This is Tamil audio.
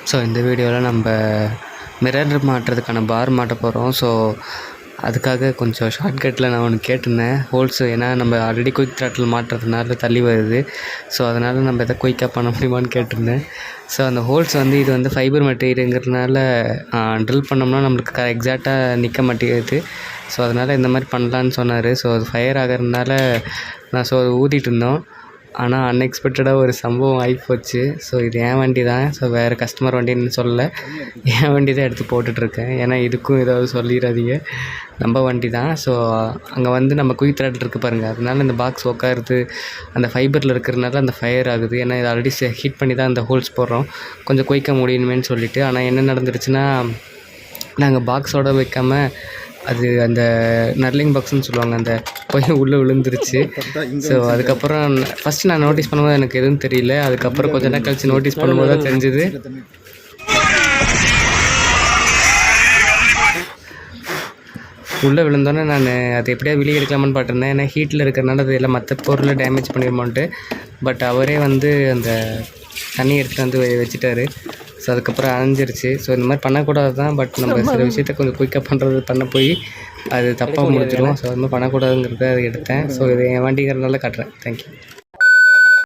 ஸோ இந்த வீடியோவில் நம்ம மிரர் மாட்டுறதுக்கான பார் மாட்ட போகிறோம். ஸோ அதுக்காக கொஞ்சம் ஷார்ட்கட்டில் நான் ஒன்று கேட்டிருந்தேன் ஹோல்ஸு. ஏன்னா நம்ம ஆல்ரெடி குயிக் த்ராட்டில் மாட்டுறதுனால தள்ளி வருது. ஸோ அதனால் நம்ம எதை குயிக்காக பண்ண முடியுமான்னு கேட்டிருந்தேன். ஸோ அந்த ஹோல்ஸ் இது ஃபைபர் மெட்டீரியலுங்கிறதுனால ட்ரில் பண்ணோம்னா நம்மளுக்கு எக்ஸாக்டாக நிற்க மாட்டேங்குது. ஸோ அதனால் இந்த மாதிரி பண்ணலான்னு சொன்னார். ஸோ அது ஃபயர் ஆகிறதுனால நான் ஊதிட்டு இருந்தோம். ஆனால் அன்எக்ஸ்பெக்டடாக ஒரு சம்பவம் ஆகிப்போச்சு. ஸோ இது என் வண்டி தான். ஸோ வேறு கஸ்டமர் வண்டின்னு சொல்லலை, என் வண்டி தான் எடுத்து போட்டுட்ருக்கேன். ஏன்னா இதுக்கும் ஏதாவது சொல்லிடாதீங்க, நம்ம வண்டி தான். ஸோ அங்கே நம்ம குயிக் த்ராட்டில் இருக்குது பாருங்கள், அதனால இந்த பாக்ஸ் உட்காருது அந்த ஃபைபரில் இருக்கிறதுனால அந்த ஃபயர் ஆகுது. ஏன்னா இது ஆல்ரெடி ஹீட் பண்ணி தான் அந்த ஹோல்ஸ் போடுறோம், கொஞ்சம் குயிக்காக முடியணுமேன்னு சொல்லிவிட்டு. ஆனால் என்ன நடந்துருச்சுன்னா, நாங்கள் பாக்ஸோடு வைக்காமல் அது அந்த நர்லிங் பாக்ஸ்ன்னு சொல்லுவாங்க, அந்த போய் உள்ளே விழுந்துருச்சு. ஸோ அதுக்கப்புறம் ஃபஸ்ட்டு நான் நோட்டீஸ் பண்ணும்போது எனக்கு எதுவும் தெரியல. அதுக்கப்புறம் கொஞ்ச நேரம் கழிச்சு நோட்டீஸ் பண்ணும்போது தான் தெரிஞ்சுது. உள்ளே விழுந்தோன்னே நான் அதை எப்படியாவது வெளியே எடுக்கலாமான்னு பார்த்துருந்தேன். ஏன்னா ஹீட்டில் இருக்கிறனால அது எல்லாம் மற்ற பொருளை டேமேஜ் பண்ணிடுமோன்ட்டு. பட் அவரே அந்த தண்ணி எடுத்துகிட்டு வச்சுட்டாரு. ஸோ அதுக்கப்புறம் அணைஞ்சிருச்சு. ஸோ இந்த மாதிரி பண்ணக்கூடாது தான். பட் நம்ம சில விஷயத்த கொஞ்சம் குயிக்காக பண்ண போய் அது தப்பாக முடிஞ்சிடும். ஸோ அது மாதிரி பண்ணக்கூடாதுங்கிறத அதை எடுத்தேன். ஸோ இது என் வண்டிங்கிறதுனால காட்டுறேன். தேங்க்யூ.